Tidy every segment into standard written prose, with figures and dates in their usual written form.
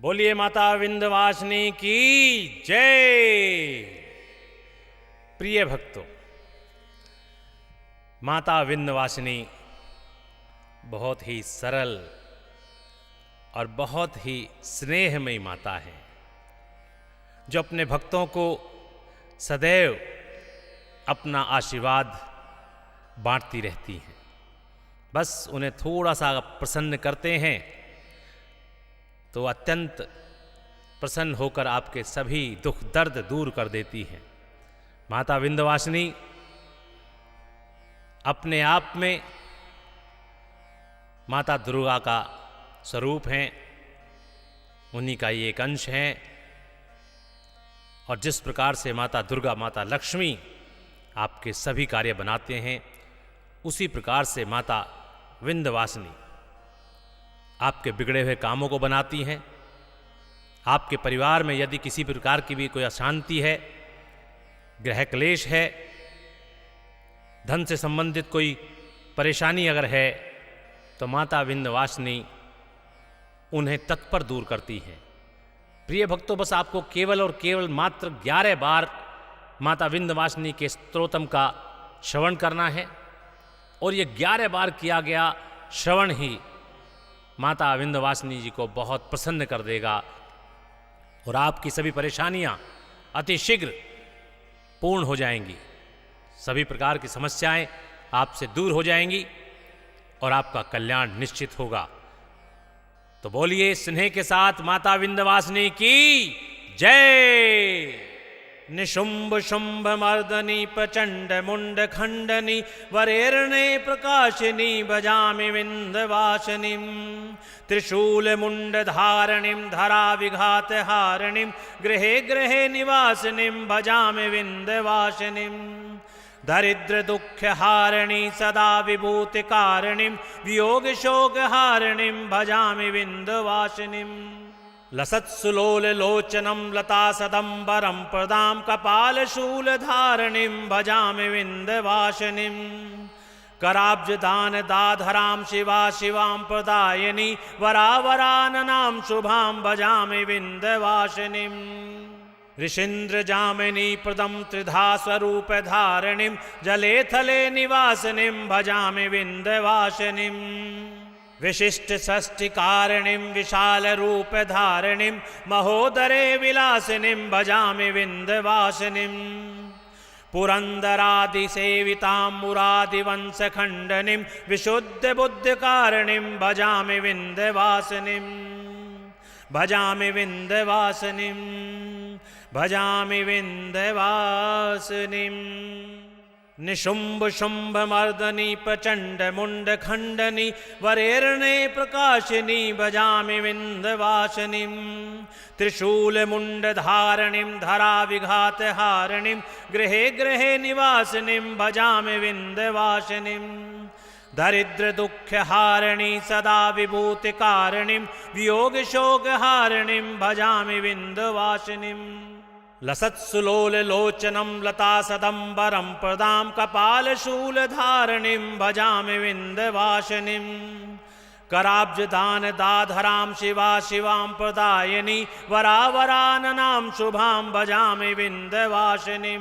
बोलिए माता विंध्यवासिनी की जय। प्रिय भक्तों, माता विंध्यवासिनी बहुत ही सरल और बहुत ही स्नेहमयी माता है, जो अपने भक्तों को सदैव अपना आशीर्वाद बांटती रहती हैं। बस उन्हें थोड़ा सा प्रसन्न करते हैं तो अत्यंत प्रसन्न होकर आपके सभी दुख दर्द दूर कर देती हैं। माता विंध्यवासिनी अपने आप में माता दुर्गा का स्वरूप हैं, उन्हीं का ये एक अंश हैं। और जिस प्रकार से माता दुर्गा, माता लक्ष्मी आपके सभी कार्य बनाते हैं, उसी प्रकार से माता विंध्यवासिनी आपके बिगड़े हुए कामों को बनाती हैं। आपके परिवार में यदि किसी प्रकार की भी कोई अशांति है, गृह क्लेश है, धन से संबंधित कोई परेशानी अगर है, तो माता विंध्यवासिनी उन्हें तत्पर दूर करती हैं। प्रिय भक्तों, बस आपको केवल और केवल मात्र 11 बार माता विंध्यवासिनी के स्तोत्रम का श्रवण करना है, और ये 11 बार किया गया श्रवण ही माता विंध्यवासिनी जी को बहुत प्रसन्न कर देगा, और आपकी सभी परेशानियां अति शीघ्र पूर्ण हो जाएंगी। सभी प्रकार की समस्याएं आपसे दूर हो जाएंगी और आपका कल्याण निश्चित होगा। तो बोलिए स्नेह के साथ माता विंध्यवासिनी की जय। निशुंभ शुंभ मर्दनी प्रचंड मुंड खंडनी वरेरणे प्रकाशिनी भजामि विंध्यवासिनीं। त्रिशूल मुंड धारणीं धरा विघात हारणीं गृहे गृहे निवासिनीं भजामि विंध्यवासिनीं। दरिद्र दुख हारिणी सदा विभूति कारिणीं वियोग शोक हारिणीं भजामि विंध्यवासिनीं। लसत्सुलोल लोचनं लता सदंबरं प्रदां कपालशूल धारणीं भजामि विंध्यवासिनीं। कराब्जदान दाधरां शिवा शिवां प्रदायिनी वरावराननां शुभां भजामि विंध्यवासिनीं। ऋषीन्द्र जामिनी प्रदं त्रिधा स्वरूप धारिणीं जले थले निवासिनीं भजामि विंध्यवासिनीं। विशिष्ट षष्टि कारिणीं विशाल रूप धारिणीं महोदरे विलासिनीं भजामि विंध्यवासिनीं। पुरंदरादि सेवितां मुरादिवंश खंडनीं विशुद्ध बुद्ध कारिणीं भजामि विंध्यवासिनीं। भजामि विंध्यवासिनीं, भजामि विंध्यवासिनीं। निशुंभ शुंभ मर्दनी प्रचंड मुंड खंडनी वरेरणे प्रकाशिनी भजामि विंध्यवासिनीं। त्रिशूल मुंड धारणीं धरा विघात हारिणीं गृहे गृहे निवासिनीं भजामि विंध्यवासिनीं। दरिद्र दुख हारिणी सदा विभूति कारिणीं वियोग शोक हारिणीं भजामि विंध्यवासिनीं। लसत्सुलोल लोचनं लता सदंबरं प्रदां कपालशूल धारणीं भजामि विंध्यवासिनीं। कराब्जदान दाधरां शिवा शिवां प्रदायिनी वरावराननां शुभां भजामि विंध्यवासिनीं।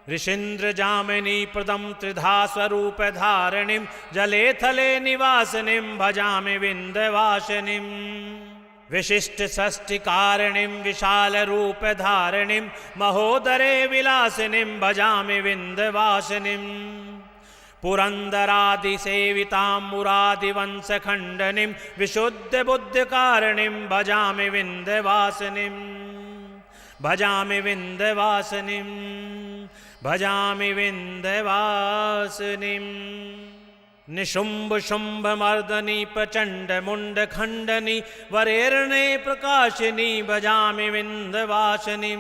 ऋषीन्द्र जामिनी प्रदं त्रिधा स्वरूप धारिणीं जले थले निवासिनीं भजामि विंध्यवासिनीं। विशिष्ट षष्टि कारिणीं विशाल रूप धारिणीं महोदरे विलासिनीं भजामि विंध्यवासिनीं। पुरंदरादि सेवितां मुरादिवंश खंडनीं विशुद्ध बुद्ध कारिणीं भजामि विंध्यवासिनीं। भजामि विंध्यवासिनीं, भजामि विंध्यवासिनीं। निशुंभ शुंभ मर्दनी प्रचंड मुंड खंडनी वरेरणे प्रकाशिनी भजामि विंध्यवासिनीं।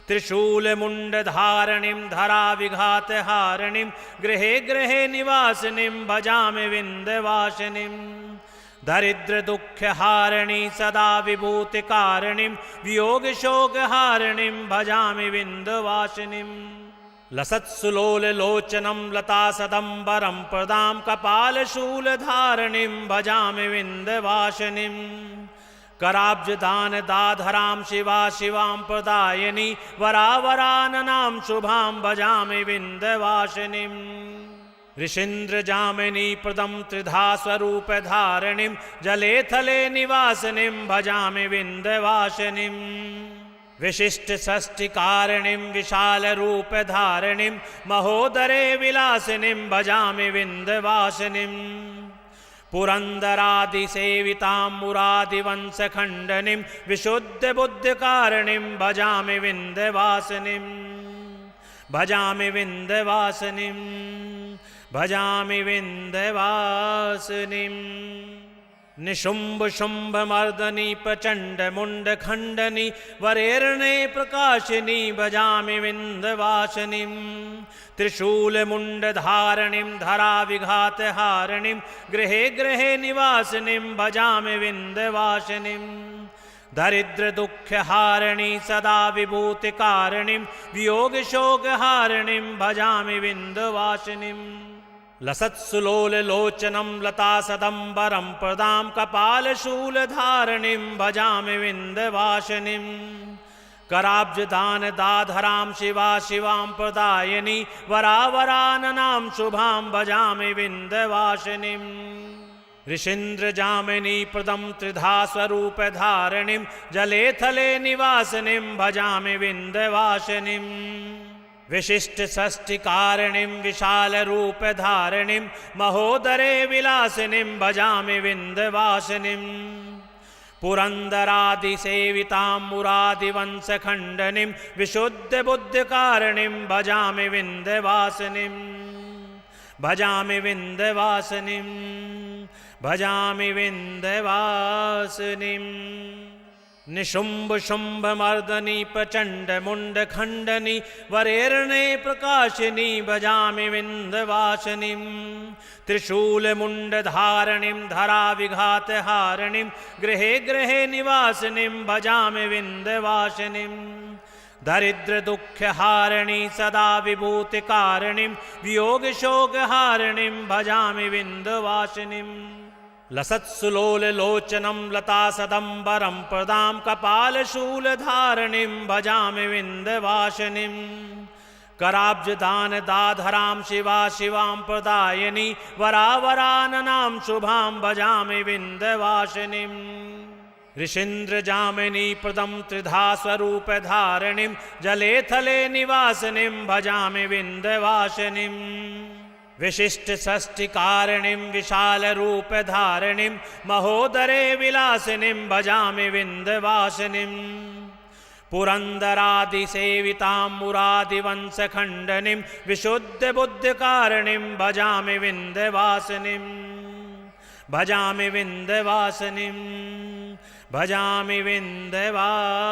त्रिशूल मुंड धारणीं धरा विघात हारिणीं गृहे गृहे निवासिनीं भजामि विंध्यवासिनीं। दरिद्र दुख हारिणी सदा विभूति कारिणीं वियोग शोक हारिणीं भजामि विंध्यवासिनीं। लसत्सुलोल लोचनं लता सदंबरं प्रदां कपालशूल धारणीं भजामि विंध्यवासिनीं। कराब्जदान दाधरां शिवा शिवां प्रदायिनी वरावराननां शुभां भजामि विन्ध्यवासिनीम् ऋषीन्द्रजामिनी प्रदं त्रिधा स्वरूपधारिणीं जले थले निवासिनीं भजामि विन्ध्यवासिनीम् विशिष्टषष्टिकारिणीं विशालरूपधारिणीं महोदरे विलासिनीं भजामि विन्ध्यवासिनीम् पुरन्दरादिसेवितां मुरादिवंशखण्डनीं विशुद्धबुद्धिकारिणीं भजामि विन्ध्यवासिनीम् भजामि विन्ध्यवासिनीं भजामि विन्ध्यवासिनीम् निशुम्भशुम्भमर्दनी प्रचण्डमुण्डखण्डनी वरेर्णे प्रकाशिनी भजामि विन्ध्यवासिनीम् त्रिशूलमुण्डधारिणीं धराविघातहारिणीं गृहे गृहे निवासिनीं भजामि विन्ध्यवासिनीम् दरिद्रदुःखहारिणी सदा विभूतिकारिणीं वियोगशोकहारिणीं भजामि विन्ध्यवासिनीम् लसत्सुलोललोचनं लतासदम्बरं प्रदां कपालशूलधारिणीं भजामि विन्ध्यवासिनीम् कराब्जदान दाधरां शिवा शिवां प्रदायिनी वरावराननां शुभां भजामि विन्ध्यवासिनीम् ऋषीन्द्रजामिनी प्रदं त्रिधा स्वरूपधारिणीं जले थले निवासिनीं भजामि विन्ध्यवासिनीम् विशिष्टषष्टिकारिणीं विशालरूपधारिणीं महोदरे विलासिनीं भजामि विन्ध्यवासिनीम् पुरन्दरादिसेवितां मुरादिवंशखण्डनीं विशुद्धबुद्धिकारिणीं भजामि विन्ध्यवासिनीम् भजामि विन्ध्यवासिनीं भजामि विन्ध्यवासिनीम् निशुम्भशुम्भमर्दनी प्रचण्डमुण्डखण्डनी वरेर्णे प्रकाशिनी भजामि विन्ध्यवासिनीम् त्रिशूलमुण्डधारिणीं धराविघातहारिणीं गृहे गृहे निवासिनीं भजामि विन्ध्यवासिनीम् दरिद्रदुःखहारिणी सदा विभूतिकारिणीं वियोगशोकहारिणीं भजामि विन्ध्यवासिनीम् लसत्सुलोललोचनं लतासदम्बरं प्रदां कपालशूलधारिणीं भजामि विन्ध्यवासिनीम् कराब्जदान दाधरां शिवा शिवां प्रदायिनी वरावराननां शुभां भजामि विन्ध्यवासिनीम् ऋषीन्द्रजामिनी प्रदं त्रिधा स्वरूपधारिणीं जले थले निवासिनीं भजामि विन्ध्यवासिनीम् विशिष्टषष्टिकारिणीं विशालरूपधारिणीं महोदरे विलासिनीं भजामि विन्ध्यवासिनीम् पुरन्दरादिसेवितां मुरादिवंशखण्डनीं विशुद्धबुद्धिकारिणीं भजामि विन्ध्यवासिनीम् भजामि विन्ध्यवासिनीं भजामि विन्ध्यवासिनीम्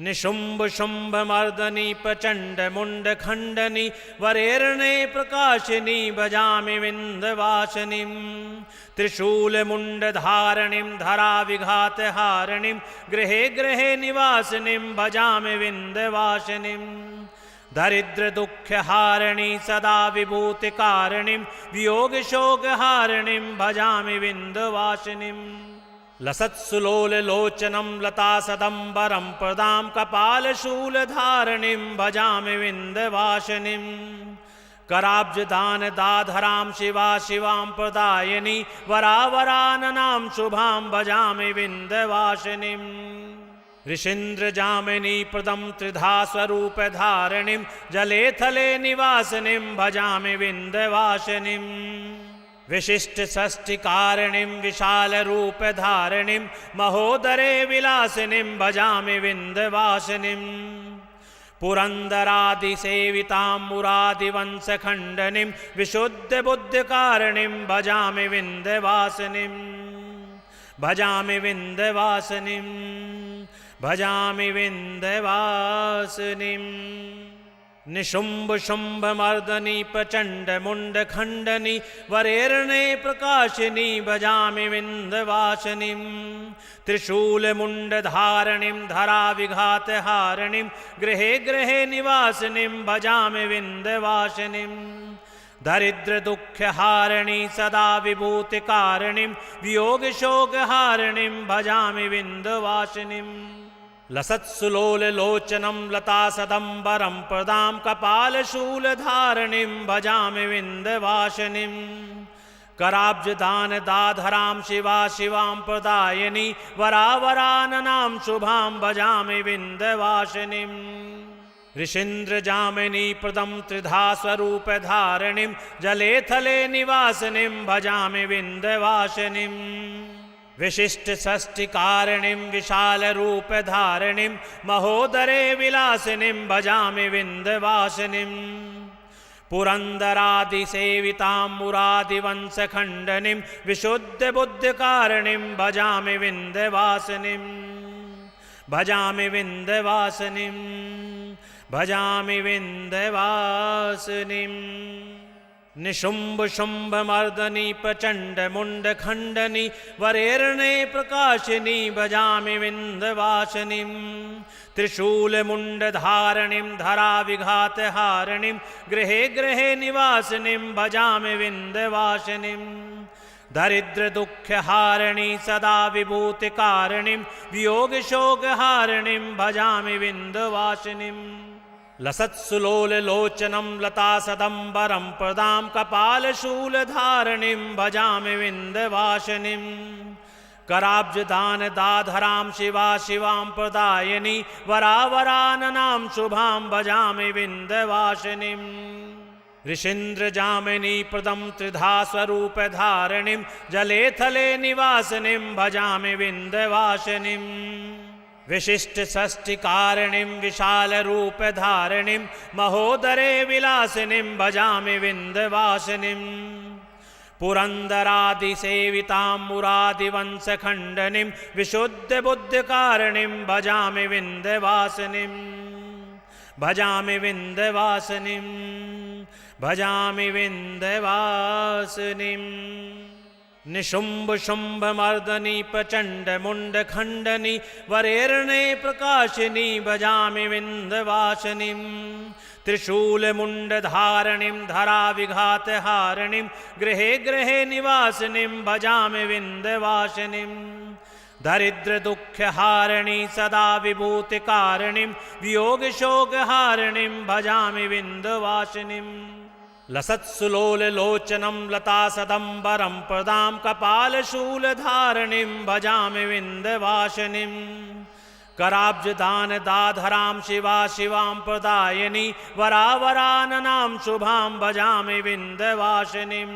निशुम्भशुम्भमर्दनी प्रचण्डमुण्डखण्डनी वरेर्णे प्रकाशिनी भजामि विन्ध्यवासिनीम् त्रिशूलमुण्डधारिणीं धराविघातहारिणीं गृहे गृहे निवासिनीं भजामि विन्ध्यवासिनीम् दरिद्रदुःखहारिणी सदा विभूतिकारिणीं वियोगशोकहारिणीं भजामि विन्ध्यवासिनीम् लसत्सुलोललोचनं लतासदम्बरं प्रदां कपालशूलधारिणीं भजामि विन्ध्यवासिनीम् कराब्जदान दाधरां शिवा शिवां प्रदायिनी वरावराननां शुभां भजामि विन्ध्यवासिनीम् ऋषीन्द्रजामिनी प्रदं त्रिधा स्वरूपधारिणीं जले थले निवासिनीं भजामि विन्ध्यवासिनीम् विशिष्टषष्टिकारिणीं विशालरूपधारिणीं महोदरे विलासिनीं भजामि विन्ध्यवासिनीम् पुरन्दरादिसेवितां मुरादिवंशखण्डनीं विशुद्धबुद्धिकारिणीं भजामि विन्ध्यवासिनीम् भजामि विन्ध्यवासिनीं भजामि विन्ध्यवासिनीम् निशुम्भशुम्भमर्दनी प्रचण्डमुण्डखण्डनी वरेर्णे प्रकाशिनी भजामि विन्ध्यवासिनीम् त्रिशूलमुण्डधारिणीं धराविघातहारिणीं गृहे गृहे निवासिनीं भजामि विन्ध्यवासिनीम् दरिद्र दुख हारिणी सदा विभूति कारिणीं वियोग शोक हारिणीं भजामि विंध्यवासिनीं लसत्सुलोल लोचनं लता सदंबरं प्रदां कपालशूल धारिणीं भजामि विंध्यवासिनीं कराब्जदान दाधरां शिवा शिवां प्रदायिनी वरावराननां शुभां भजामि विंध्यवासिनीं ऋषीन्द्र जामिनी प्रदं त्रिधा स्वरूप धारिणीं जले थले निवासिनीं भजामि विंध्यवासिनीं विशिष्ट षष्टि कारिणीं विशाल रूप धारिणीं महोदरे विलासिनीं भजामि विंध्यवासिनीं पुरंदरादि सेवितां मुरादिवंश खंडनीं विशुद्ध बुद्ध कारिणीं भजामि विंध्यवासिनीं भजामि विंध्यवासिनीं भजामि विंध्यवासिनीं निशुंभ शुंभ मर्दनी प्रचंड मुंड खंडनी वरेरणे प्रकाशिनी भजामि विंध्यवासिनीं त्रिशूल मुंड धारिणीं धरा विघात हारिणीं गृहे गृहे निवासिनीं भजामि विंध्यवासिनीं दरिद्र दुख हारिणी सदा विभूति कारिणीं वियोग शोक हारिणीं भजामि विंध्यवासिनीं लसत्सुलोल लोचनं लता सदंबरं प्रदां कपालशूल धारिणीं भजामि विंध्यवासिनीं कराब्जदान दाधरां शिवा शिवां प्रदायिनी वरावराननां शुभां भजामि विंध्यवासिनीं ऋषीन्द्र जामिनी प्रदं त्रिधा स्वरूप धारिणीं जले थले निवासिनीं भजामि विंध्यवासिनीं विशिष्ट षष्टि कारिणीं विशाल रूप धारिणीं महोदरे विलासिनीं भजामि विंध्यवासिनीं पुरंदरादि सेवितां मुरादिवंश खंडनीं विशुद्ध बुद्ध कारिणीं भजामि विंध्यवासिनीं भजामि विंध्यवासिनीं भजामि विंध्यवासिनीं निशुंभ शुंभ मर्दनी प्रचंड मुंड खंडनी वरेरणे प्रकाशिनी भजामि विंध्यवासिनीं त्रिशूल मुंड धारिणीं धरा विघात हारिणीं गृहे गृहे निवासिनीं भजामि विंध्यवासिनीं दरिद्र दुख हारिणी सदा विभूति कारिणीं वियोग शोक हारिणीं भजामि विंध्यवासिनीं लसत्सुलोल लोचनं लता सदंबरं प्रदां कपालशूल धारिणीं भजामि विंध्यवासिनीं कराब्जदान दाधरां शिवा शिवां प्रदायिनी वरावराननां शुभां भजामि विंध्यवासिनीं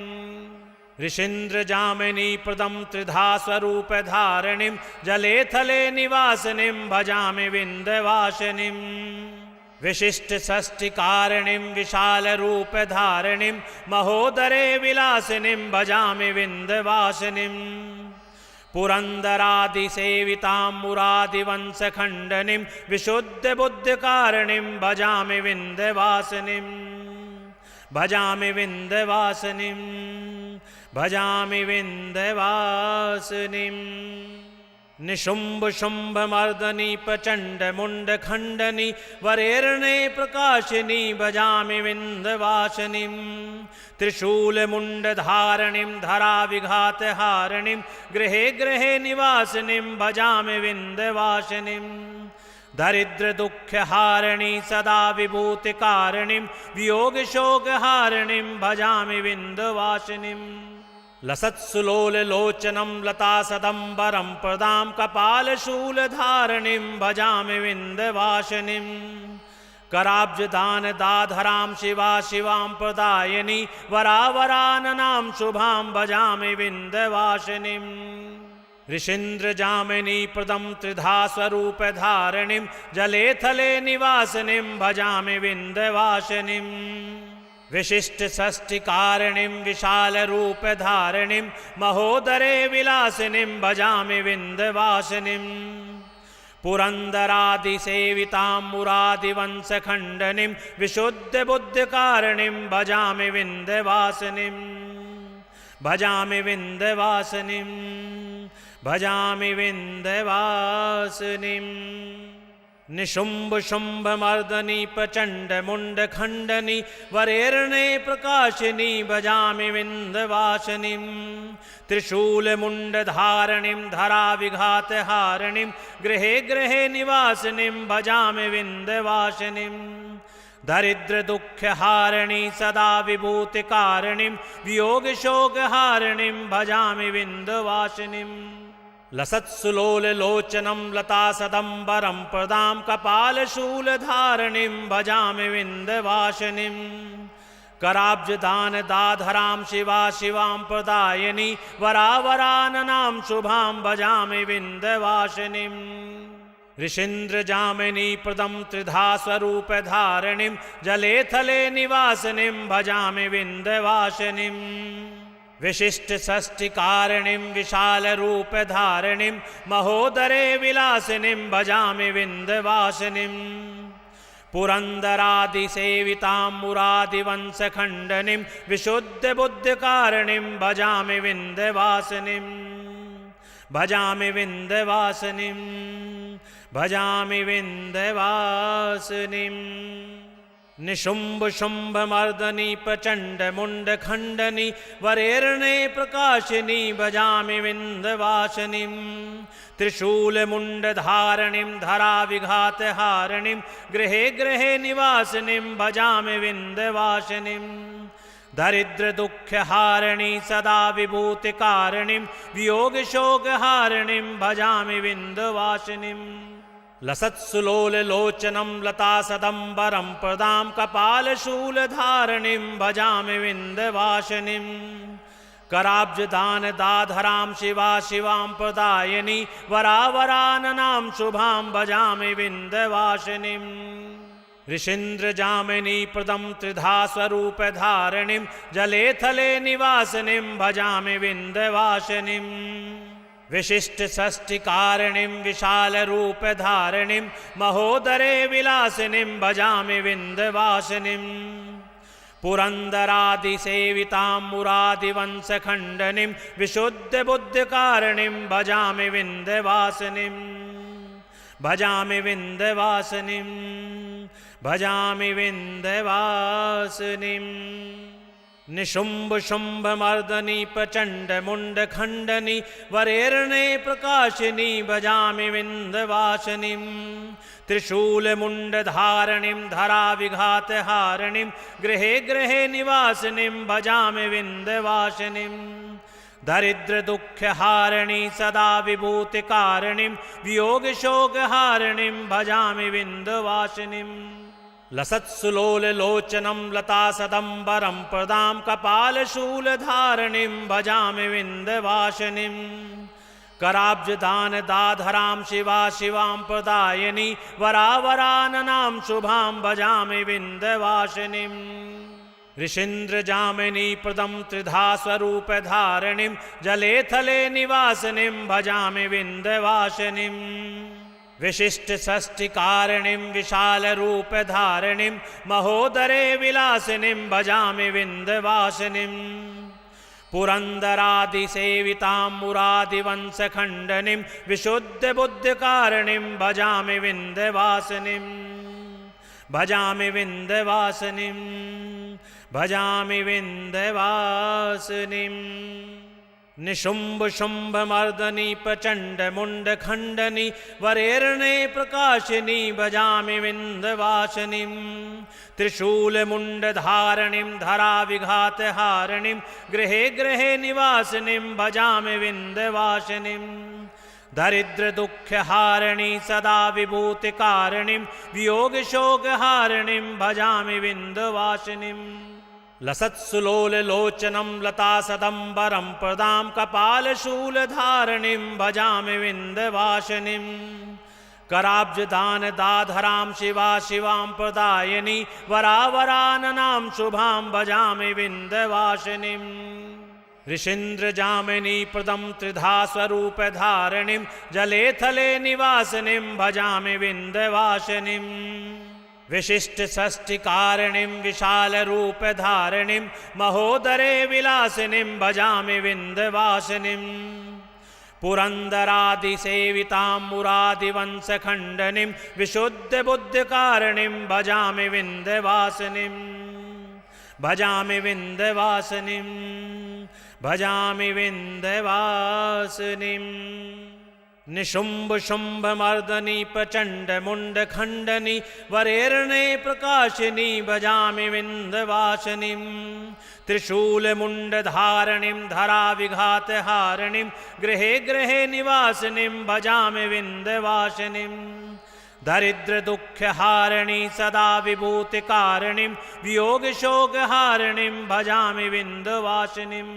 ऋषीन्द्र जामिनी प्रदं त्रिधा स्वरूप धारिणीं जले थले निवासिनीं भजामि विंध्यवासिनीं विशिष्ट षष्टि कारिणीं विशाल रूप धारिणीं महोदरे विलासिनीं भजामि विंध्यवासिनीं पुरंदरादि सेवितां मुरादिवंश खंडनीं विशुद्ध बुद्ध कारिणीं भजामि विंध्यवासिनीं भजामि विंध्यवासिनीं भजामि विंध्यवासिनीं निशुंभ शुंभ मर्दनी प्रचंड मुंड खंडनी वरेरणे प्रकाशिनी भजामि विंध्यवासिनीं त्रिशूल मुंड धारिणीं धरा विघात हारिणीं गृहे गृहे निवासिनीं भजामि विंध्यवासिनीं दरिद्र दुख हारिणी सदा विभूति कारिणीं वियोग शोक हारिणीं भजामि विंध्यवासिनीं लसत्सुलोल लोचनं लता सदंबरं प्रदां कपालशूल धारिणीं भजामि विंध्यवासिनीं कराब्जदान दाधरां शिवा शिवां प्रदायिनी वरावराननां शुभां भजामि विंध्यवासिनीं ऋषीन्द्र जामिनी प्रदं त्रिधा स्वरूप धारिणीं जले थले निवासिनीं भजामि विंध्यवासिनीं विशिष्ट षष्टि कारिणीं विशाल रूप धारिणीं महोदरे विलासिनीं भजामि विंध्यवासिनीं पुरंदरादि सेवितां मुरादिवंश खंडनीं विशुद्ध बुद्ध कारिणीं भजामि विंध्यवासिनीं भजामि विंध्यवासिनीं भजामि विंध्यवासिनीं निशुम्भ शुम्भ मर्दनी प्रचंड मुंड खंडनी वरेरणे प्रकाशिनी भजामि विंध्यवासिनीं त्रिशूल मुंड धारणीं धरा विघात हारिणीं गृहे गृहे निवासिनीं भजामि विंध्यवासिनीं दरिद्र दुख हारिणी सदा विभूति कारिणीं वियोग शोक हारिणीं भजामि विंध्यवासिनीं लसत्सुलोल लोचनं लता सदम्बरं प्रदां कपालशूल धारणीं भजामि विंध्यवासिनीं कराब्जदान दाधरां शिवा शिवां प्रदायिनी वरावराननां शुभां भजामि विंध्यवासिनीं ऋषीन्द्र जामिनी प्रदं त्रिधा स्वरूप धारिणीं जले थले निवासिनीं भजामि विंध्यवासिनीं विशिष्ट षष्टि कारिणीं विशाल रूप धारिणीं महोदरे विलासिनीं भजामि विंध्यवासिनीं पुरंदरादि सेवितां मुरादिवंश खंडनीं विशुद्ध बुद्ध कारिणीं भजामि विंध्यवासिनीं भजामि विंध्यवासिनीं भजामि विंध्यवासिनीं निशुम्भ शुम्भ मर्दनी प्रचंड मुंड खंडनी वरेरणे प्रकाशिनी भजामि विंध्यवासिनीं त्रिशूल मुंड धारणीं धरा विघात हारिणीं गृहे गृहे निवासिनीं भजामि विंध्यवासिनीं दरिद्र दुख हारिणी सदा विभूति कारिणीं वियोग शोक हारिणीं भजामि विंध्यवासिनीं लसत्सुलोल लोचनं लता सदम्बरं प्रदां कपालशूल धारणीं भजामि विंध्यवासिनीं कराब्जदान दाधरां शिवा शिवां प्रदायिनी वरावराननां शुभां भजामि विंध्यवासिनीं ऋषीन्द्र जामिनी प्रदं त्रिधा स्वरूप धारिणीं जले थले निवासिनीं भजामि विंध्यवासिनीं विशिष्ट षष्टि कारिणीं विशाल रूप धारिणीं महोदरे विलासिनीं भजामि विंध्यवासिनीं पुरंदरादि सेवितां मुरादिवंश खंडनीं विशुद्ध बुद्ध कारिणीं भजामि विंध्यवासिनीं भजामि विंध्यवासिनीं भजामि विंध्यवासिनीं निशुम्भ शुम्भ मर्दनी प्रचंड मुंड खंडनी वरेरणे प्रकाशिनी भजामि विंध्यवासिनीं त्रिशूल मुंड धारणीं धरा विघात हारिणीं गृहे गृहे निवासिनीं भजामि विंध्यवासिनीं दरिद्र दुख हारिणी सदा विभूति कारिणीं वियोग शोक हारिणीं भजामि विंध्यवासिनीं लसत्सुलोल लोचनं लता सदम्बरं प्रदां कपालशूल धारणीं भजामि विंध्यवासिनीं कराब्जदान दाधरां शिवा शिवां प्रदायिनी वरावराननां शुभां भजामि विंध्यवासिनीं ऋषीन्द्र जामिनी प्रदं त्रिधा स्वरूप धारिणीं जले थले निवासिनीं भजामि विंध्यवासिनीं विशिष्ट षष्टि कारिणीं विशाल रूप धारिणीं महोदरे विलासिनीं भजामि विंध्यवासिनीं पुरंदरादि सेवितां मुरादिवंश खंडनीं विशुद्ध बुद्ध कारिणीं भजामि विंध्यवासिनीं भजामि विंध्यवासिनीं भजामि विंध्यवासिनीं निशुम्भ शुम्भ मर्दनी प्रचंड मुंड खंडनी वरेरणे प्रकाशिनी भजामि विंध्यवासिनीं त्रिशूल मुंड धारणीं धरा विघात हारिणीं गृहे गृहे निवासिनीं भजामि विंध्यवासिनीं दरिद्र दुख हारिणी सदा विभूति कारिणीं वियोग शोक हारिणीं भजामि विंध्यवासिनीं लसत्सुलोल लोचनं लता सदम्बरं प्रदां कपालशूल धारणीं भजामि विंध्यवासिनीं कराब्जदान दाधरां शिवा शिवां प्रदायिनी वरावराननां शुभां भजामि विंध्यवासिनीं ऋषीन्द्र जामिनी प्रदं त्रिधा स्वरूप धारिणीं जले थले निवासिनीं भजामि विंध्यवासिनीं विशिष्ट षष्टि कारिणीं विशाल रूप धारिणीं महोदरे विलासिनीं भजामि विंध्यवासिनीं पुरन्दरादिसेवितां मुरादिवंशखण्डनीं विशुद्धबुद्धिकारिणीं भजामि विन्ध्यवासिनीं भजामि विन्ध्यवासिनीं भजामि विन्ध्यवासिनीं निशुम्भ शुम्भ मर्दनी प्रचण्ड मुण्ड खण्डनी वरेर्णे प्रकाशिनी भजामि विन्ध्यवासिनीं त्रिशूलमुण्डधारिणीं धराविघातहारिणीं गृहे गृहे निवासिनीं भजामि विन्ध्यवासिनीं दरिद्रदुःखहारिणी सदा विभूतिकारिणीं वियोगशोकहारिणीं भजामि विन्ध्यवासिनीं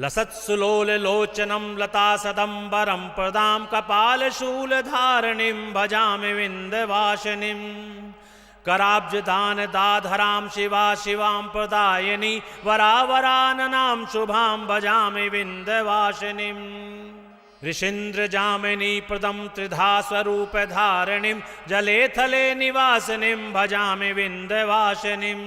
लसत्सुलोललोचनं लतासदम्बरं प्रदां कपालशूलधारिणीं भजामि विन्ध्यवासिनीं कराब्जदानदाधरां शिवा शिवां प्रदायिनी वरावराननां शुभां भजामि विन्ध्यवासिनीं ऋषीन्द्रजामिनी प्रदं त्रिधा स्वरूपधारिणीं जले थले निवासिनीं भजामि विन्ध्यवासिनीं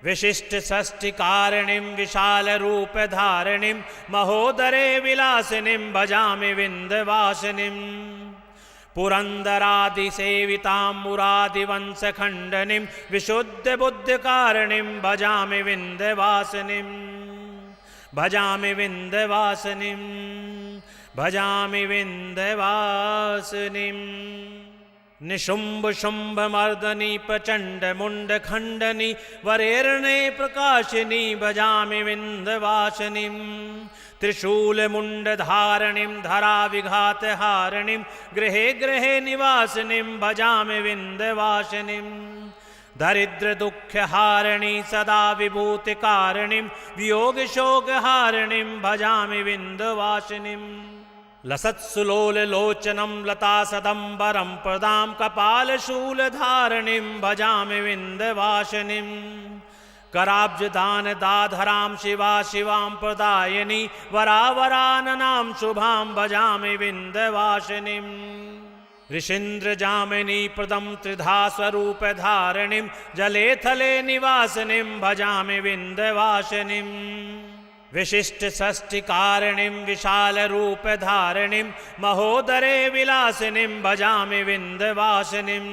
विशिष्टषष्टिकारिणीं विशालरूपधारिणीं महोदरे विलासिनीं भजामि विन्ध्यवासिनीं पुरन्दरादिसेवितां मुरादिवंशखण्डनीं विशुद्धबुद्धिकारिणीं भजामि विन्ध्यवासिनीं भजामि विन्ध्यवासिनीं भजामि विन्ध्यवासिनीं निशुम्भ शुम्भ मर्दनी प्रचण्ड मुण्ड खण्डनी वरेर्णे प्रकाशिनी भजामि विन्ध्यवासिनीं त्रिशूलमुण्डधारिणीं धराविघातहारिणीं गृहे गृहे निवासिनीं भजामि विन्ध्यवासिनीं दरिद्रदुःखहारिणी सदा विभूतिकारिणीं वियोगशोकहारिणीं भजामि विन्ध्यवासिनीं लसत्सुलोललोचनं लतासदम्बरं प्रदां कपालशूलधारिणीं भजामि विन्ध्यवासिनीं कराब्जदानदाधरां शिवा शिवां प्रदायिनी वरावराननां शुभां भजामि विन्ध्यवासिनीं ऋषीन्द्रजामिनी प्रदं त्रिधा स्वरूपधारिणीं जले थले निवासिनीं भजामि विन्ध्यवासिनीं विशिष्टषष्टिकारिणीं विशालरूपधारिणीं महोदरे विलासिनीं भजामि विन्ध्यवासिनीं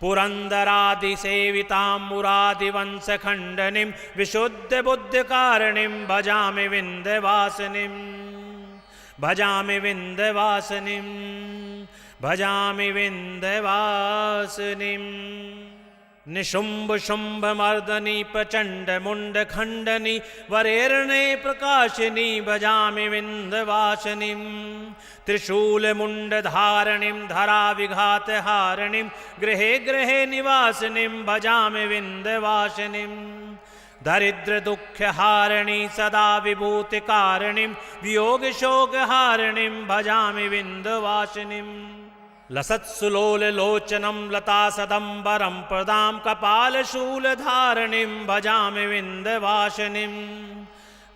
पुरन्दरादिसेवितां मुरादिवंशखण्डनीं विशुद्धबुद्धिकारिणीं भजामि विन्ध्यवासिनीं भजामि विन्ध्यवासिनीं भजामि विन्ध्यवासिनीं निशुम्भ शुम्भ मर्दनी प्रचण्ड मुण्ड खण्डनी वरेर्णे प्रकाशिनी भजामि विन्ध्यवासिनीं त्रिशूलमुण्डधारिणीं धराविघातहारिणीं गृहे गृहे निवासिनीं भजामि विन्ध्यवासिनीं दरिद्रदुःखहारिणी सदा विभूतिकारिणीं वियोगशोकहारिणीं भजामि विन्ध्यवासिनीं लसत्सुलोललोचनं लतासदम्बरं प्रदां कपालशूलधारिणीं भजामि विन्ध्यवासिनीं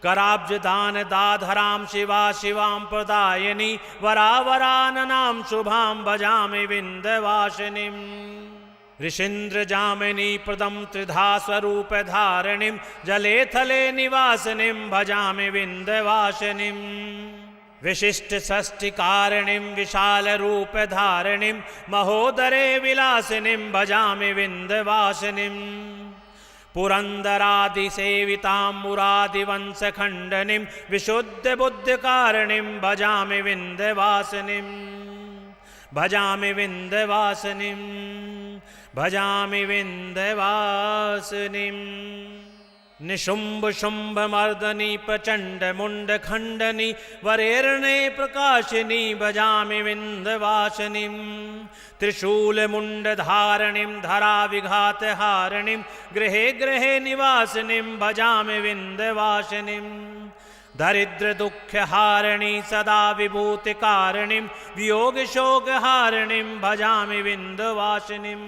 कराब्जदानदाधरां शिवा शिवां प्रदायिनी वरावराननां शुभां भजामि विन्ध्यवासिनीं ऋषीन्द्रजामिनी प्रदं त्रिधा स्वरूपधारिणीं जले थले निवासिनीं भजामि विन्ध्यवासिनीं विशिष्टषष्टिकारिणीं विशालरूपधारिणीं महोदरे विलासिनीं भजामि विन्ध्यवासिनीं पुरन्दरादिसेवितां मुरादिवंशखण्डनीं विशुद्धबुद्धिकारिणीं भजामि विन्ध्यवासिनीं भजामि विन्ध्यवासिनीं भजामि विन्ध्यवासिनीं निशुम्भ शुम्भ मर्दनी प्रचण्ड मुण्ड खण्डनी वरेर्णे प्रकाशिनी भजामि विन्ध्यवासिनीं त्रिशूलमुण्डधारिणीं धराविघातहारिणीं गृहे गृहे निवासिनीं भजामि विन्ध्यवासिनीं दरिद्रदुःखहारिणी सदा विभूतिकारिणीं वियोगशोकहारिणीं भजामि विन्ध्यवासिनीं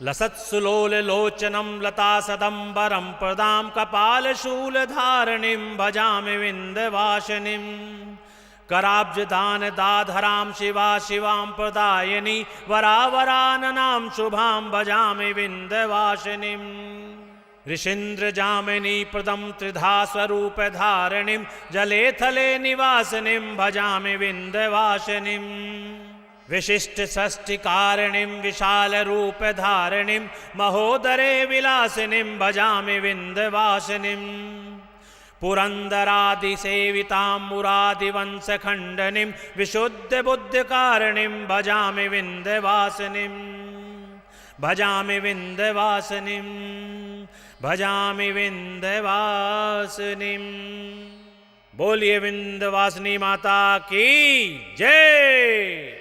लसत्सुलोललोचनं लतासदम्बरं प्रदां कपालशूलधारिणीं भजामि विन्ध्यवासिनीं कराब्जदानदाधरां शिवा शिवां प्रदायिनी वरावराननां शुभां भजामि विन्ध्यवासिनीं ऋषीन्द्र जामिनी प्रदम त्रिधा स्वरूप धारणिम जले थले निवासिनीं भजामि विंध्यवासिनीं विशिष्ट षष्टि कारणिं विशाल रूप धारणिं महोदरे विलासिनीं भजामि विंध्यवासिनीं पुरंदरादि सेवितां मुरादिवंश खंडनीं विशुद्ध बुद्धि कारणिं भजामि विंध्यवासिनीं भजामि विंध्यवासिनीं भजामि विंध्यवासिनीं। बोलिए विंध्यवासिनी माता की जय।